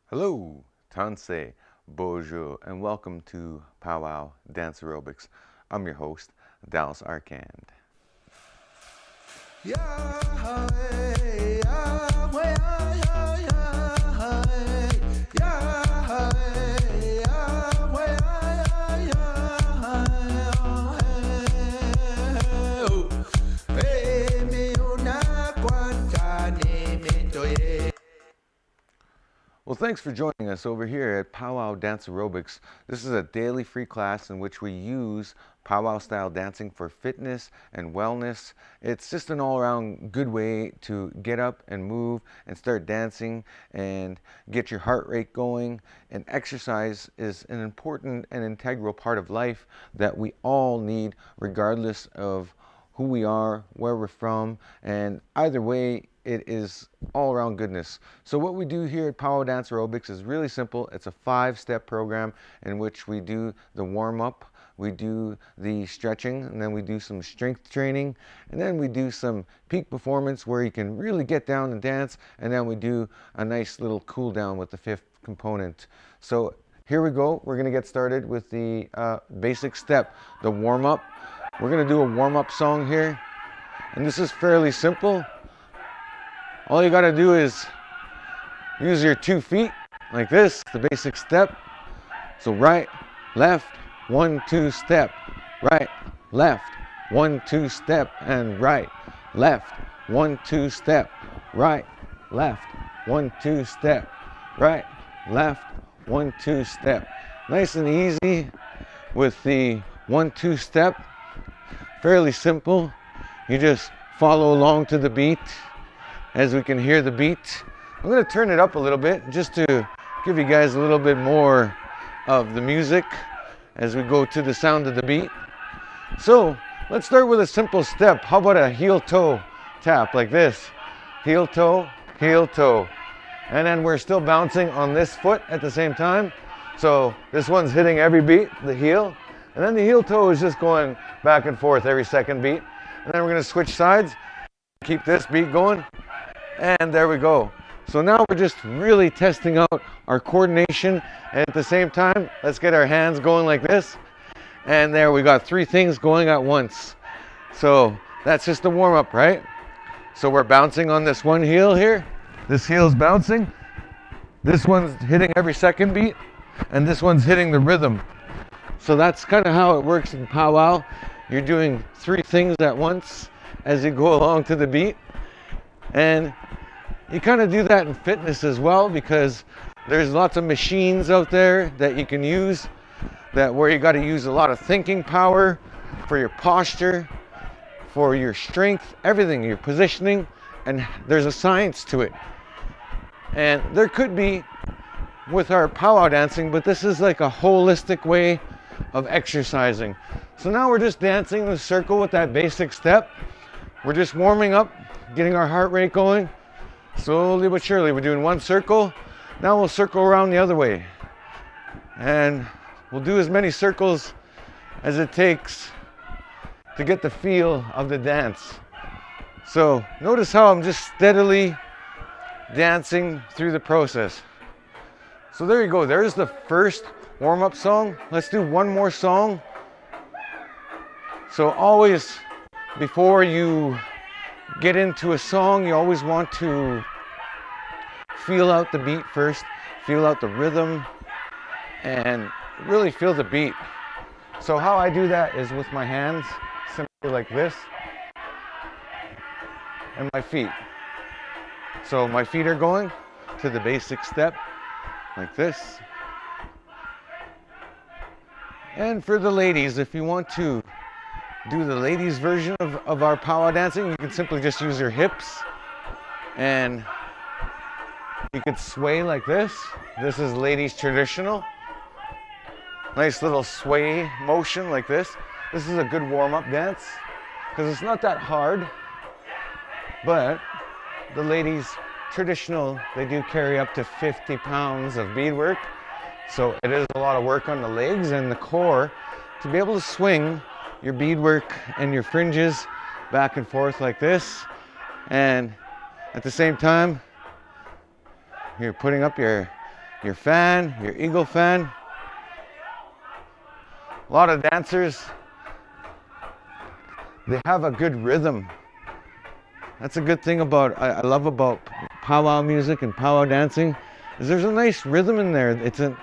Hello, Tanse, Bonjour, and welcome to Powwow Dance Aerobics. I'm your host, Dallas Arcand. Well, thanks for joining us over here at Powwow Dance Aerobics. This is a daily free class in which we use powwow style dancing for fitness and wellness. It's just an all-around good way to get up and move and start dancing and get your heart rate going. And exercise is an important and integral part of life that we all need, regardless of who we are, where we're from, and either way, it is all around goodness. So what we do here at Powwow Dance Aerobics is really simple. It's a 5-step program in which we do the warm-up, we do the stretching, and then we do some strength training, and then we do some peak performance where you can really get down and dance, and then we do a nice little cool down with the 5th component. So here we go. We're gonna get started with the basic step, the warm-up. We're gonna do a warm-up song here, and this is fairly simple. All you gotta do is use your 2 feet like this, the basic step. So right, left, 1, 2 step, right, left, 1, 2 step, and right, left, 1, 2 step, right, left, 1, 2 step, right, left, 1, 2 step. Nice and easy with the 1, 2 step. Fairly simple. You just follow along to the beat. As we can hear the beat, I'm going to turn it up a little bit just to give you guys a little bit more of the music as we go to the sound of the beat. So let's start with a simple step. How about a heel toe tap like this? Heel toe, and then we're still bouncing on this foot at the same time. So this one's hitting every beat, the heel, and then the heel toe is just going back and forth every second beat. And then we're going to switch sides, keep this beat going. And there we go. So now we're just really testing out our coordination, and at the same time, let's get our hands going like this. And there we got 3 things going at once. So that's just a warm-up, right? So we're bouncing on this one heel here. This heel's bouncing. This one's hitting every second beat, and this one's hitting the rhythm. So that's kind of how it works in powwow. You're doing 3 things at once as you go along to the beat. And you kind of do that in fitness as well, because there's lots of machines out there that you can use where you got to use a lot of thinking power for your posture, for your strength, everything, your positioning, and there's a science to it. And there could be with our powwow dancing, but this is like a holistic way of exercising. So now we're just dancing in a circle with that basic step. We're just warming up, getting our heart rate going. Slowly but surely, we're doing 1 circle. Now we'll circle around the other way. And we'll do as many circles as it takes to get the feel of the dance. So notice how I'm just steadily dancing through the process. So there you go. There's the first warm-up song. Let's do one more song. So always, before you get into a song, you always want to feel out the beat first, feel out the rhythm, and really feel the beat. So how I do that is with my hands, simply like this, and my feet. So my feet are going to the basic step, like this. And for the ladies, if you want to do the ladies version of our powwow dancing, you can simply just use your hips, and you could sway like this. This is ladies traditional. Nice little sway motion like this. This is a good warm-up dance because it's not that hard, but the ladies traditional, they do carry up to 50 pounds of beadwork. So it is a lot of work on the legs and the core to be able to swing your beadwork and your fringes back and forth like this, and at the same time you're putting up your your fan, your eagle fan. A lot of dancers, they have a good rhythm. That's a good thing about, I love about powwow music and powwow dancing, is there's a nice rhythm in there. It's an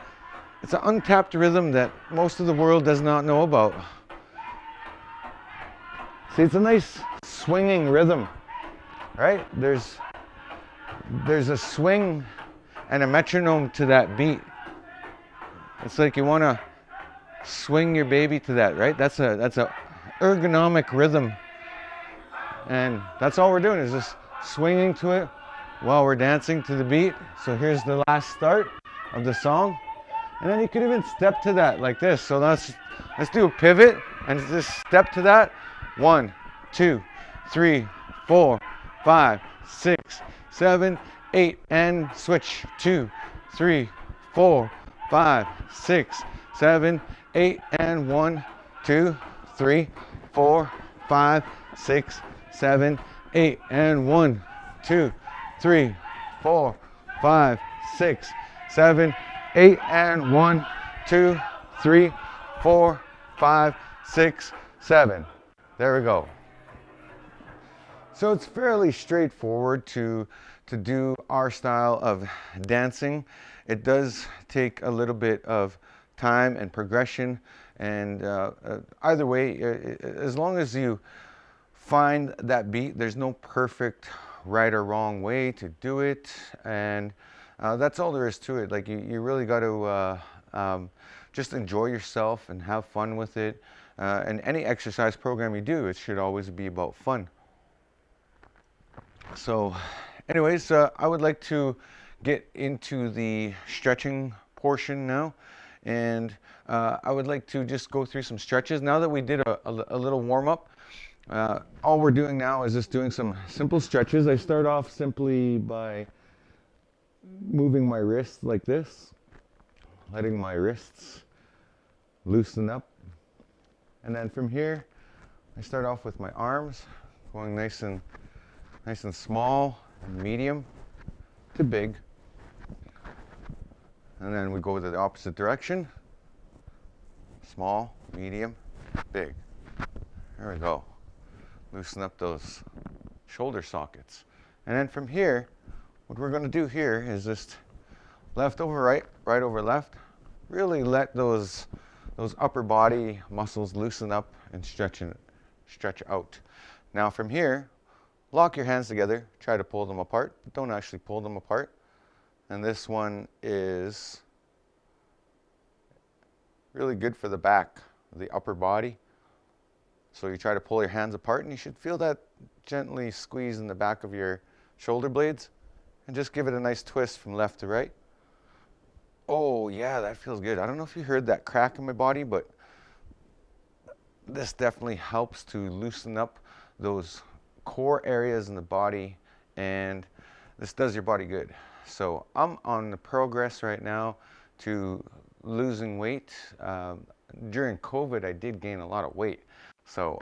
untapped rhythm that most of the world does not know about. See, it's a nice swinging rhythm, right? There's a swing and a metronome to that beat. It's like you want to swing your baby to that, right? That's a ergonomic rhythm, and that's all we're doing is just swinging to it while we're dancing to the beat. So here's the last start of the song, and then you could even step to that like this. So let's do a pivot and just step to that. 1, 2, 3, 4, 5, 6, 7, 8, and switch. 2, 3, 4, 5, 6, 7, 8, and 1, 2, 3, 4, 5, 6, 7, 8, and 1, 2, 3, 4, 5, 6, 7, 8, and 1, 2, 3, 4, 5, 6, 7. There we go. So it's fairly straightforward to do our style of dancing. It does take a little bit of time and progression, and either way, as long as you find that beat, there's no perfect right or wrong way to do it, and that's all there is to it. Like you really got to just enjoy yourself and have fun with it. And any exercise program you do, it should always be about fun. So anyways, I would like to get into the stretching portion now, and I would like to just go through some stretches. Now that we did a little warm-up, all we're doing now is just doing some simple stretches. I start off simply by moving my wrists like this, letting my wrists loosen up, and then from here I start off with my arms going nice and small and medium to big, and then we go to the opposite direction, small, medium, big. There we go. Loosen up those shoulder sockets, and then from here what we're going to do here is just left over right, right over left. Really let those upper body muscles loosen up and stretch out. Now from here, lock your hands together, try to pull them apart, but don't actually pull them apart. And this one is really good for the back, the upper body. So you try to pull your hands apart, and you should feel that gently squeeze in the back of your shoulder blades, and just give it a nice twist from left to right. Oh yeah, that feels good. I don't know if you heard that crack in my body, but this definitely helps to loosen up those core areas in the body, and this does your body good. So I'm on the progress right now to losing weight. During COVID, I did gain a lot of weight. So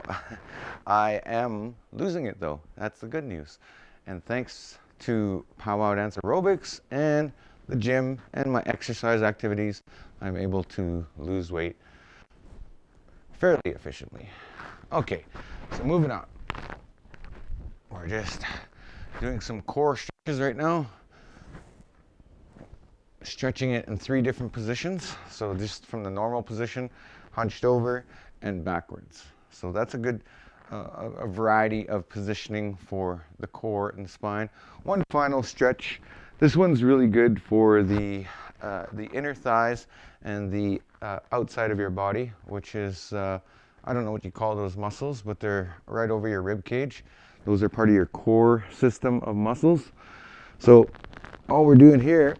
I am losing it though. That's the good news. And thanks to Powwow Dance Aerobics and the gym and my exercise activities, I'm able to lose weight fairly efficiently. Okay, so moving on. We're just doing some core stretches right now. Stretching it in 3 different positions. So just from the normal position, hunched over, and backwards. So that's a good a variety of positioning for the core and the spine. One final stretch. This one's really good for the inner thighs and the outside of your body, which is, I don't know what you call those muscles, but they're right over your rib cage. Those are part of your core system of muscles. So all we're doing here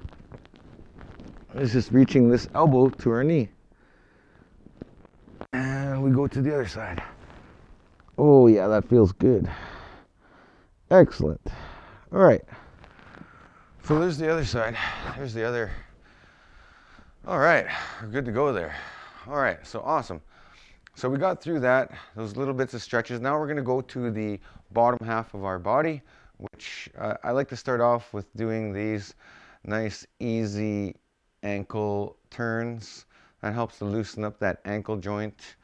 is just reaching this elbow to our knee. And we go to the other side. Oh yeah, that feels good. Excellent. All right. So there's the other side. There's the other. All right, we're good to go there. All right, so awesome. So we got through that, those little bits of stretches. Now we're gonna go to the bottom half of our body, which I like to start off with doing these nice, easy ankle turns. That helps to loosen up that ankle joint.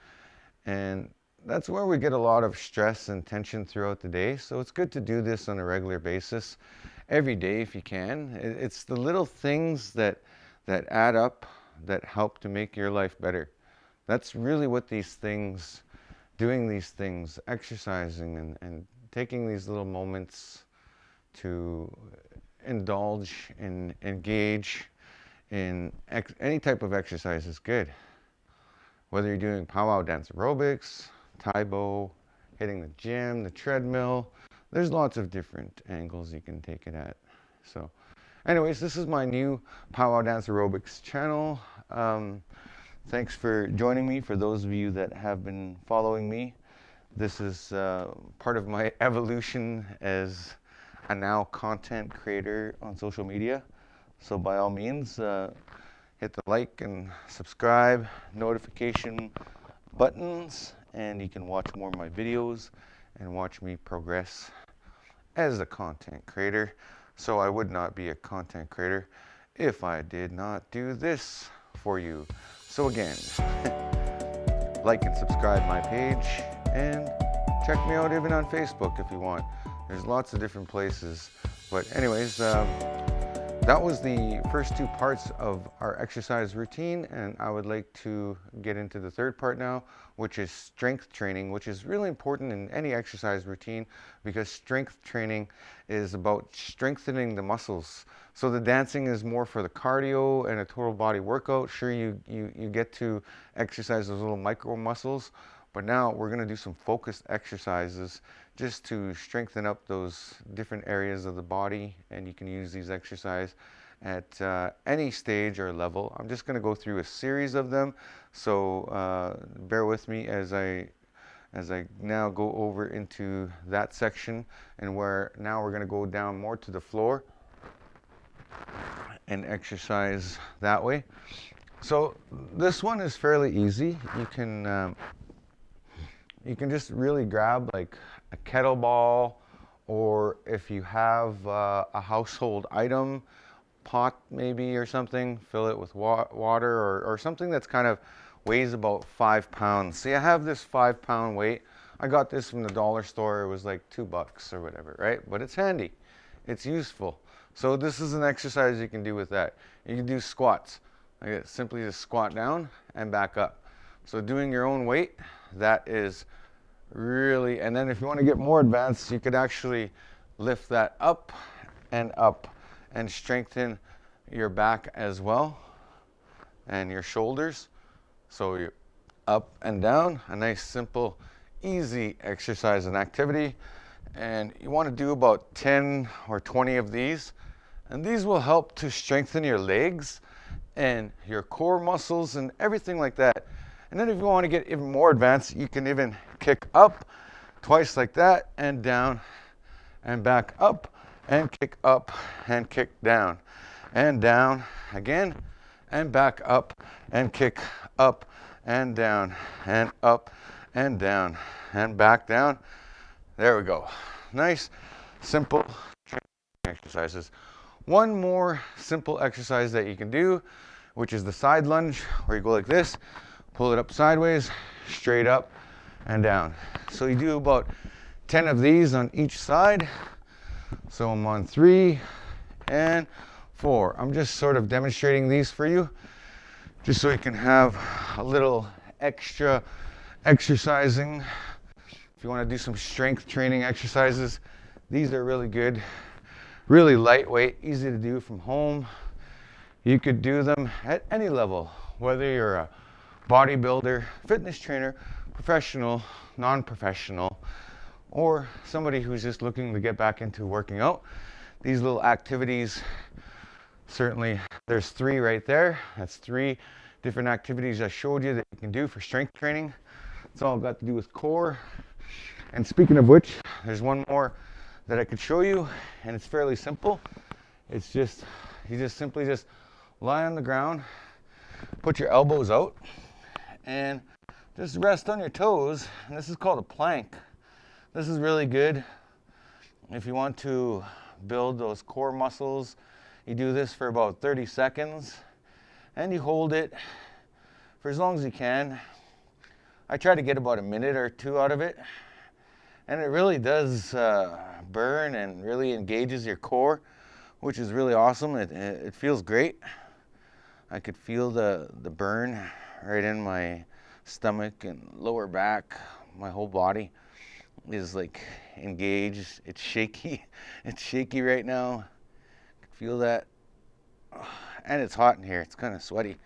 And that's where we get a lot of stress and tension throughout the day. So it's good to do this on a regular basis, every day if you can. It's the little things that add up that help to make your life better. That's really what these things, doing these things, exercising and taking these little moments to indulge and engage in any type of exercise is good. Whether you're doing powwow dance aerobics, Taebo, hitting the gym, the treadmill, there's lots of different angles you can take it at. So anyways, this is my new Powwow Dance Aerobics channel. Thanks for joining me. For those of you that have been following me, this is part of my evolution as a now content creator on social media. So by all means, hit the like and subscribe, notification buttons, and you can watch more of my videos and watch me progress as a content creator. So I would not be a content creator if I did not do this for you. So again, like and subscribe my page and check me out even on Facebook if you want. There's lots of different places. But anyways, that was the first two parts of our exercise routine, and I would like to get into the third part now, which is strength training, which is really important in any exercise routine because strength training is about strengthening the muscles. So the dancing is more for the cardio and a total body workout. Sure, you get to exercise those little micro muscles, but now we're going to do some focused exercises just to strengthen up those different areas of the body, and you can use these exercises at any stage or level. I'm just going to go through a series of them, so bear with me as I now go over into that section, and where now we're going to go down more to the floor and exercise that way. So this one is fairly easy. You can just really grab like a kettlebell, or if you have a household item, pot maybe or something, fill it with water or something that's kind of weighs about 5 pounds. See, I have this 5 pound weight. I got this from the dollar store. It was like $2 or whatever, right? But it's handy. It's useful. So this is an exercise you can do with that. You can do squats. Like simply just squat down and back up. So doing your own weight, that is really, and then if you want to get more advanced, you could actually lift that up and strengthen your back as well and your shoulders. So you're up and down, a nice simple easy exercise and activity, and you want to do about 10 or 20 of these, and these will help to strengthen your legs and your core muscles and everything like that. And then if you want to get even more advanced, you can even kick up twice like that, and down and back up, and kick up and kick down and down again, and back up and kick up and down and up and down and back down. There we go. Nice, simple exercises. One more simple exercise that you can do, which is the side lunge, where you go like this, pull it up sideways, straight up and down. So you do about 10 of these on each side. So I'm on 3 and 4. I'm just sort of demonstrating these for you, just so you can have a little extra exercising. If you want to do some strength training exercises, these are really good, really lightweight, easy to do from home. You could do them at any level, whether you're a bodybuilder, fitness trainer, professional, non-professional, or somebody who's just looking to get back into working out. These little activities, certainly there's 3 right there. That's 3 different activities I showed you that you can do for strength training. It's all got to do with core. And speaking of which, there's one more that I could show you, and it's fairly simple. It's just, you just simply just lie on the ground, put your elbows out, and just rest on your toes. And this is called a plank. This is really good if you want to build those core muscles. You do this for about 30 seconds, and you hold it for as long as you can. I try to get about a minute or two out of it, and it really does burn and really engages your core, which is really awesome. It feels great. I could feel the burn right in my stomach and lower back. My whole body is like engaged. It's shaky. It's shaky right now. I can feel that. And it's hot in here. It's kind of sweaty.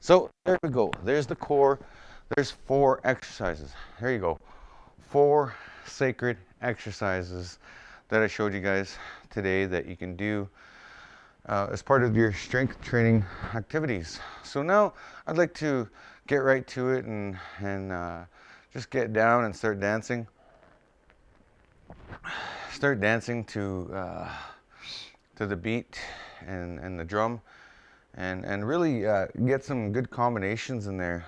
So there we go. There's the core. There's 4 exercises. There you go. 4 sacred exercises that I showed you guys today that you can do as part of your strength training activities. So now I'd like to get right to it and just get down and start dancing. Start dancing to the beat and the drum, and really get some good combinations in there.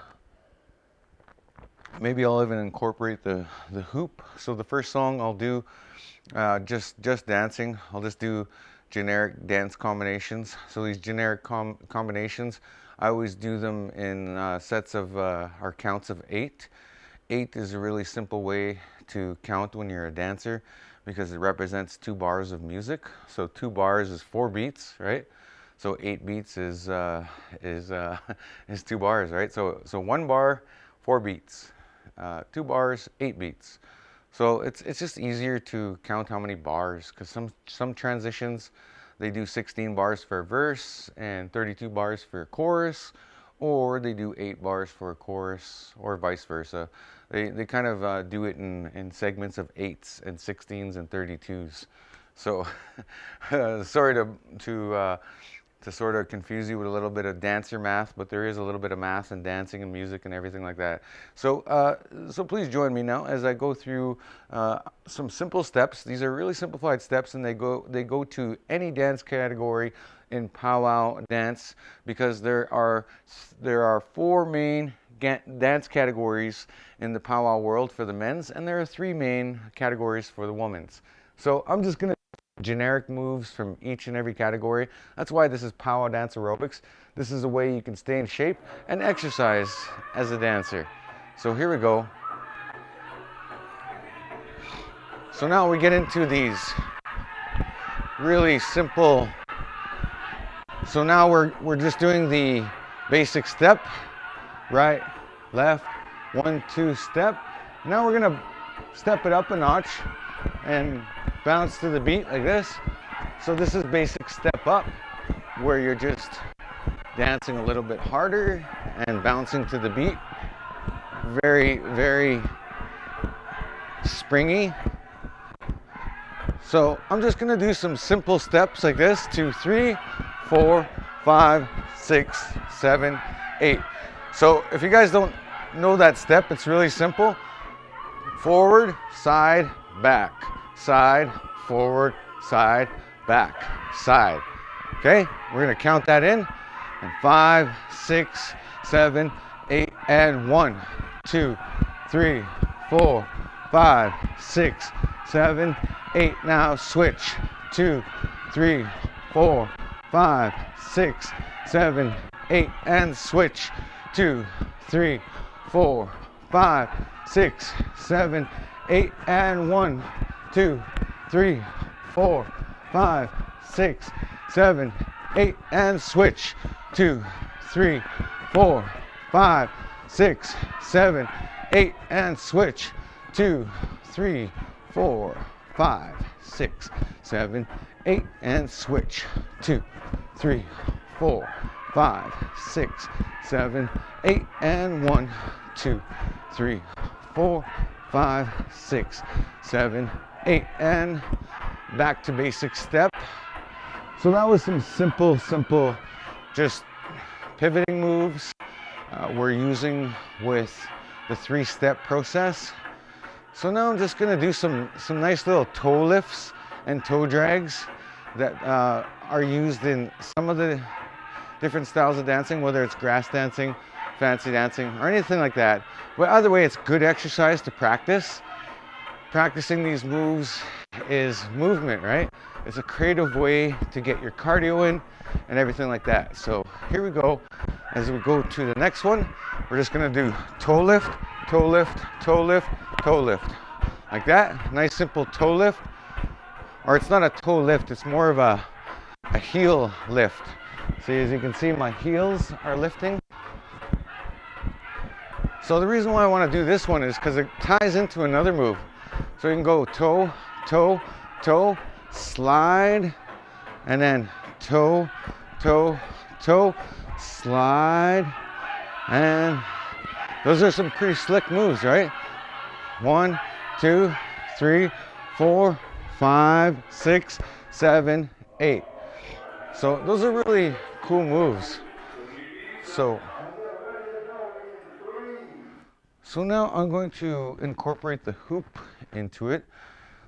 Maybe I'll even incorporate the hoop. So the first song I'll do just dancing. I'll just do generic dance combinations. So these generic combinations, I always do them in sets of or counts of 8. 8 is a really simple way to count when you're a dancer because it represents 2 bars of music. So 2 bars is 4 beats, right? So 8 beats is 2 bars, right? So 1 bar, 4 beats. 2 bars, 8 beats. So it's just easier to count how many bars, because some transitions, they do 16 bars for a verse and 32 bars for a chorus, or they do 8 bars for a chorus, or vice versa. They kind of do it in segments of 8s and 16s and 32s. So sorry to sort of confuse you with a little bit of dancer math, but there is a little bit of math and dancing and music and everything like that. So so please join me now as I go through some simple steps. These are really simplified steps, and they go to any dance category in powwow dance, because there are 4 main dance categories in the powwow world for the men's, and there are 3 main categories for the women's. So I'm just gonna generic moves from each and every category. That's why this is Powwow Dance Aerobics. This is a way you can stay in shape and exercise as a dancer. So here we go. So now we get into these really simple. So now we're just doing the basic step, right, left, 1, 2 step. Now we're gonna step it up a notch and bounce to the beat like this. So this is basic step up, where you're just dancing a little bit harder and bouncing to the beat. Very, very springy. So I'm just gonna do some simple steps like this: 2, 3, 4, 5, 6, 7, 8. So if you guys don't know that step, it's really simple. Forward, side, back. Side, forward, side, back, side. Okay, we're gonna count that in. And 5, 6, 7, 8, and 1, 2, 3, 4, 5, 6, 7, 8. Now switch. 2, 3, 4, 5, 6, 7, 8, and switch. 2, 3, 4, 5, 6, 7, 8, and 1, 2, 3, 4, 5, 6, 7, 8, and switch. 2, 3, 4, 5, 6, 7, 8, and switch. 2, 3, 4, 5, 6, 7, 8, and switch. 2, 3, 4, 5, 6, 7, 8, and 1, 2, 3, 4, 5, 6, 7, 8, and back to basic step. So that was some simple, just pivoting moves we're using with the 3-step process. So now I'm just gonna do some nice little toe lifts and toe drags that are used in some of the different styles of dancing, whether it's grass dancing, fancy dancing, or anything like that. But either way, it's good exercise to practice. Practicing these moves is movement, right? It's a creative way to get your cardio in and everything like that. So here we go. as we go to the next one, we're just gonna do toe lift, toe lift, toe lift, toe lift. Like that, nice simple toe lift. Or it's not a toe lift, it's more of a heel lift. See, as you can see, my heels are lifting. So the reason why I want to do this one is because it ties into another move. So you can go toe, toe, toe, slide, and then toe, toe, toe, slide, and those are some pretty slick moves, right? 1, 2, 3, 4, 5, 6, 7, 8. So those are really cool moves. So now I'm going to incorporate the hoop into it.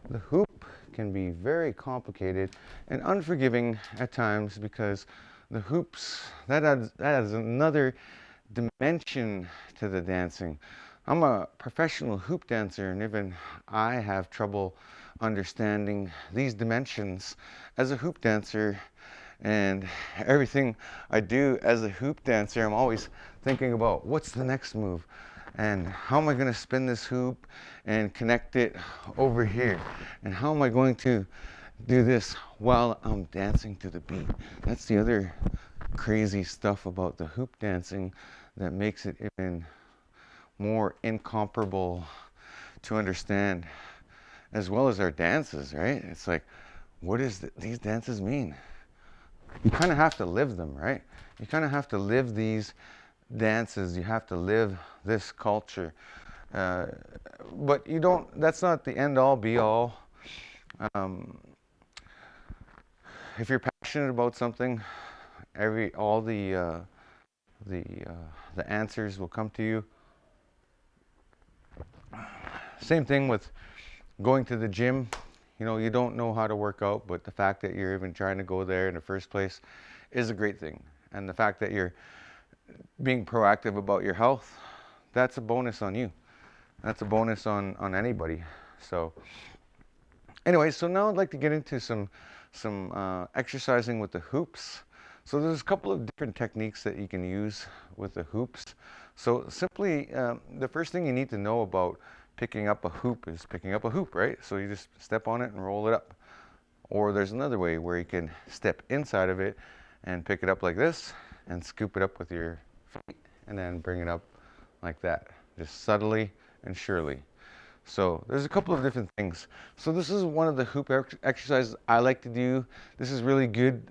The hoop can be very complicated and unforgiving at times because the hoops, that adds another dimension to the dancing. I'm a professional hoop dancer, and even I have trouble understanding these dimensions as a hoop dancer. And everything I do as a hoop dancer, I'm always thinking about what's the next move and how am I going to spin this hoop and connect it over here, and how am I going to do this while I'm dancing to the beat. That's the other crazy stuff about the hoop dancing that makes it even more incomparable to understand, as well as our dances, right? It's like, what does these dances mean? You kind of have to live them, right? You kind of have to live these dances. You have to live this culture. But you don't, that's not the end all be all. If you're passionate about something, all the answers will come to you. Same thing with going to the gym. You know, you don't know how to work out, but the fact that you're even trying to go there in the first place is a great thing. And the fact that you're being proactive about your health, that's a bonus on you. That's a bonus on anybody. So anyway, so now I'd like to get into some exercising with the hoops. So there's a couple of different techniques that you can use with the hoops. So simply, the first thing you need to know about picking up a hoop is picking up a hoop, right? So you just step on it and roll it up. Or there's another way where you can step inside of it and pick it up like this and scoop it up with your feet and then bring it up like that, just subtly and surely. So there's a couple of different things. So this is one of the hoop exercises I like to do. This is really good.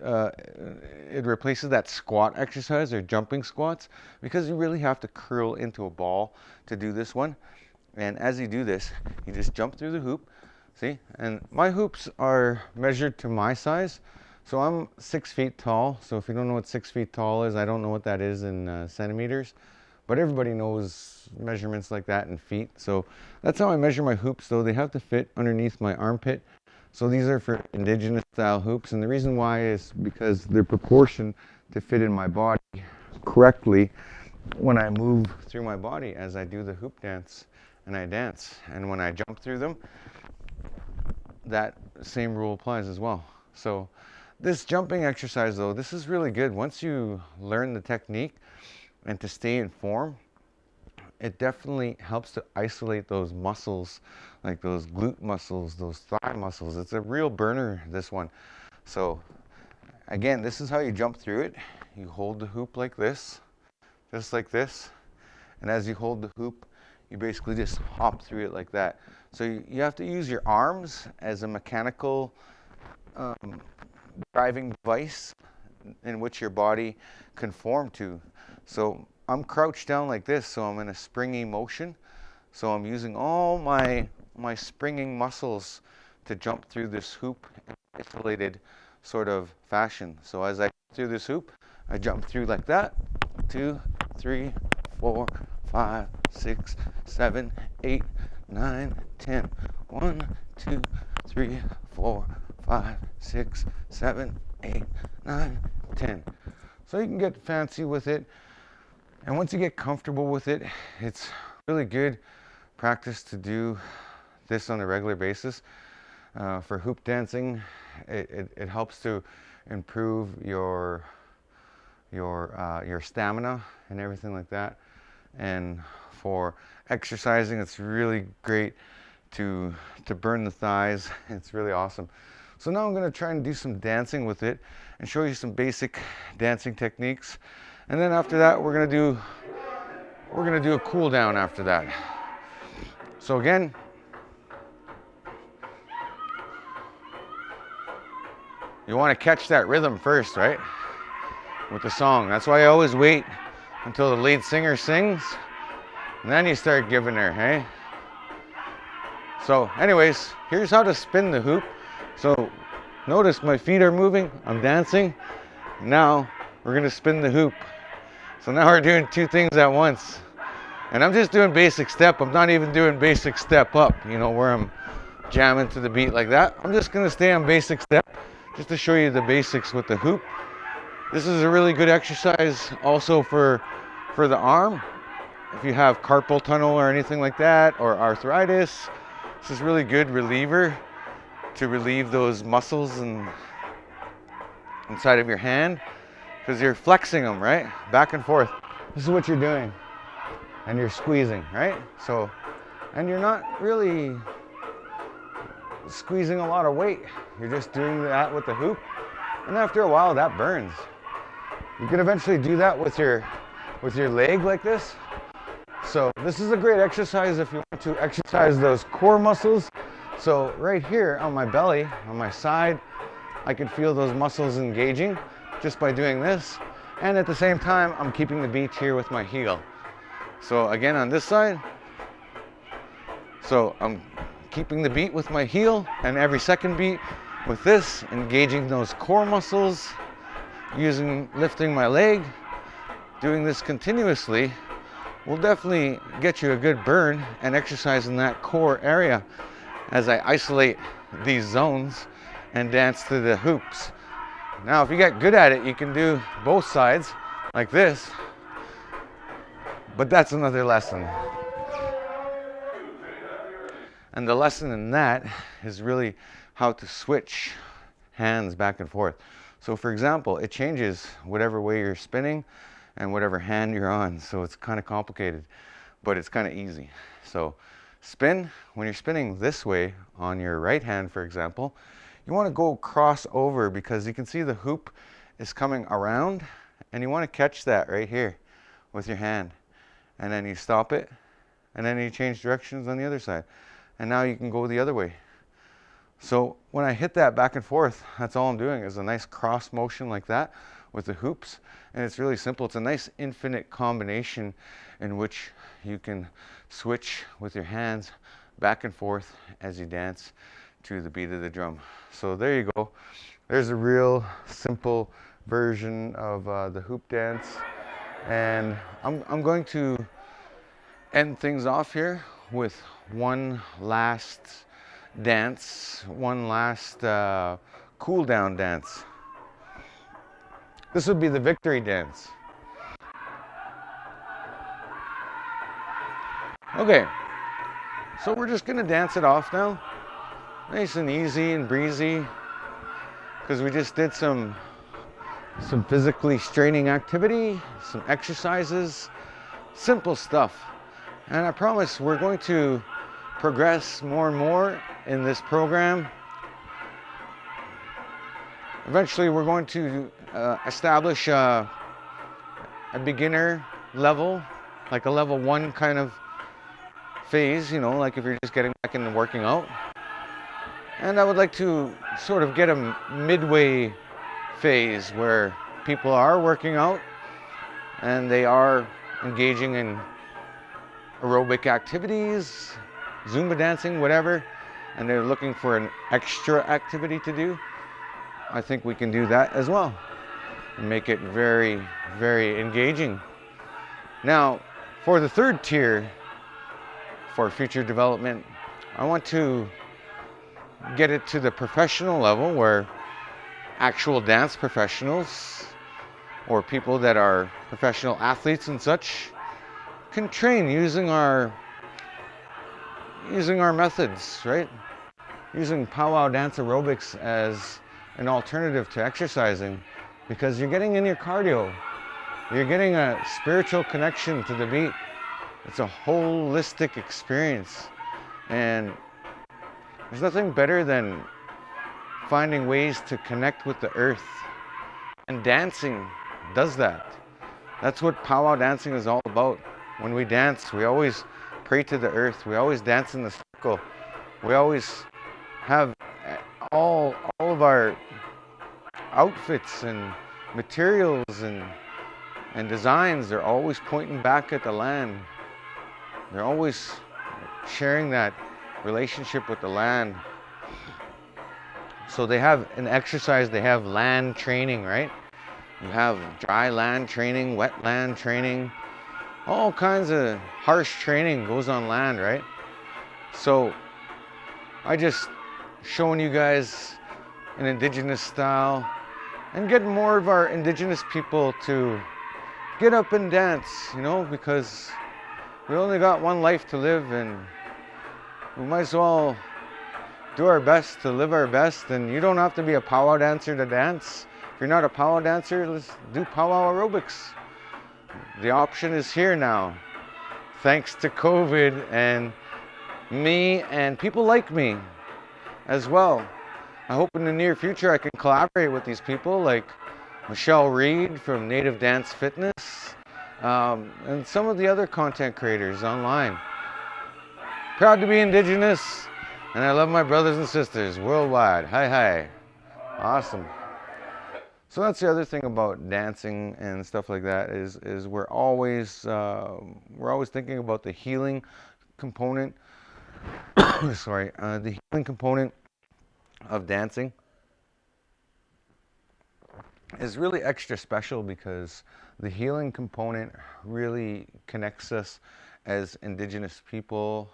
It replaces that squat exercise or jumping squats, because you really have to curl into a ball to do this one. And as you do this, you just jump through the hoop, see? And my hoops are measured to my size. So I'm 6 feet tall. So if you don't know what 6 feet tall is, I don't know what that is in centimeters. But everybody knows measurements like that in feet. So that's how I measure my hoops, though. They have to fit underneath my armpit. So these are for indigenous style hoops. And the reason why is because they're proportioned to fit in my body correctly when I move through my body as I do the hoop dance and I dance. And when I jump through them, that same rule applies as well. So this jumping exercise, though, this is really good. Once you learn the technique and to stay in form, it definitely helps to isolate those muscles, like those glute muscles, those thigh muscles. It's a real burner, this one. So again, this is how you jump through it. You hold the hoop like this, just like this. And as you hold the hoop, you basically just hop through it like that. So you have to use your arms as a mechanical driving device in which your body conform to. So I'm crouched down like this, so I'm in a springy motion. So I'm using all my springing muscles to jump through this hoop in an isolated sort of fashion. So as I jump through this hoop, I jump through like that. 2, 3, 4, 5, 6, 7, 8, 9, 10. 1, 2, 3, 4, 5, 6, 7, 8, 9, 10. So you can get fancy with it. And once you get comfortable with it, it's really good practice to do this on a regular basis. For hoop dancing, it helps to improve your your stamina and everything like that. And for exercising, it's really great to burn the thighs. It's really awesome. So now I'm going to try and do some dancing with it and show you some basic dancing techniques. And then after that, we're going to do a cool down after that. So again, you want to catch that rhythm first, right? With the song. That's why I always wait until the lead singer sings, and then you start giving her, hey? So anyways, here's how to spin the hoop. So notice my feet are moving, I'm dancing. Now we're gonna spin the hoop. So now we're doing two things at once. And I'm just doing basic step. I'm not even doing basic step up, you know, where I'm jamming to the beat like that. I'm just gonna stay on basic step just to show you the basics with the hoop. This is a really good exercise also for the arm. If you have carpal tunnel or anything like that, or arthritis, this is really good reliever to relieve those muscles inside of your hand, because you're flexing them, right? Back and forth. This is what you're doing. And you're squeezing, right? So, and you're not really squeezing a lot of weight. You're just doing that with the hoop. And after a while, that burns. You can eventually do that with your leg like this. So this is a great exercise if you want to exercise those core muscles. So right here on my belly, on my side, I can feel those muscles engaging just by doing this. And at the same time, I'm keeping the beat here with my heel. So again, on this side, so I'm keeping the beat with my heel, and every second beat with this, engaging those core muscles, lifting my leg. Doing this continuously will definitely get you a good burn and exercise in that core area as I isolate these zones and dance to the hoops. Now, if you get good at it, you can do both sides like this, but that's another lesson. And the lesson in that is really how to switch hands back and forth. So for example, it changes whatever way you're spinning and whatever hand you're on. So it's kind of complicated, but it's kind of easy. So spin, when you're spinning this way on your right hand, for example, you want to go cross over, because you can see the hoop is coming around, and you want to catch that right here with your hand. And then you stop it, and then you change directions on the other side. And now you can go the other way. So when I hit that back and forth, that's all I'm doing is a nice cross motion like that with the hoops. And it's really simple. It's a nice infinite combination in which you can switch with your hands back and forth as you dance to the beat of the drum. So there you go. There's a real simple version of the hoop dance. And I'm going to end things off here with one last dance, one last cool down dance. This would be the victory dance. Okay, so we're just gonna dance it off now. Nice and easy and breezy, because we just did some physically straining activity, some exercises, simple stuff. And I promise we're going to progress more and more in this program. Eventually we're going to establish a beginner level, like a level 1 kind of phase, you know, like if you're just getting back into working out. And I would like to sort of get a midway phase where people are working out and they are engaging in aerobic activities, Zumba dancing, whatever, and they're looking for an extra activity to do. I think we can do that as well and make it very, very engaging. Now, for the third tier for future development, I want to get it to the professional level where actual dance professionals or people that are professional athletes and such can train using our methods, right? Using Powwow Dance Aerobics as an alternative to exercising, because you're getting in your cardio You're getting a spiritual connection to the beat. It's a holistic experience. And there's nothing better than finding ways to connect with the earth. And dancing does that. That's what powwow dancing is all about. When we dance, we always pray to the earth. We always dance in the circle. We always have all of our outfits and materials and designs, they're always pointing back at the land. They're always sharing that relationship with the land. So they have an exercise, they have land training, right? You have dry land training, wet land training, all kinds of harsh training goes on land, right? So I just showing you guys an indigenous style and getting more of our indigenous people to get up and dance, you know, because we only got one life to live and we might as well do our best to live our best. And you don't have to be a powwow dancer to dance. If you're not a powwow dancer, let's do powwow aerobics. The option is here now, thanks to COVID and me and people like me as well. I hope in the near future I can collaborate with these people like Michelle Reed from Native Dance Fitness and some of the other content creators online. Proud to be indigenous, and I love my brothers and sisters worldwide. Hi, hi. Awesome. So that's the other thing about dancing and stuff like that is we're always thinking about the healing component. Sorry, the healing component of dancing is really extra special because the healing component really connects us as indigenous people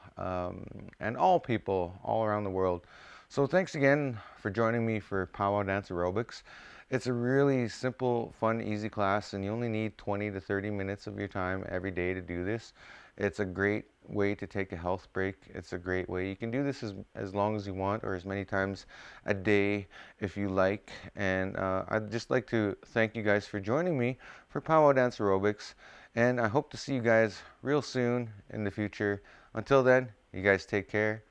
and all people all around the world. So thanks again for joining me for Powwow Dance Aerobics. It's a really simple, fun, easy class, and you only need 20 to 30 minutes of your time every day to do this. It's a great way to take a health break. It's a great way. You can do this as long as you want or as many times a day if you like. And I'd just like to thank you guys for joining me for Powwow Dance Aerobics. And I hope to see you guys real soon in the future. Until then, you guys take care.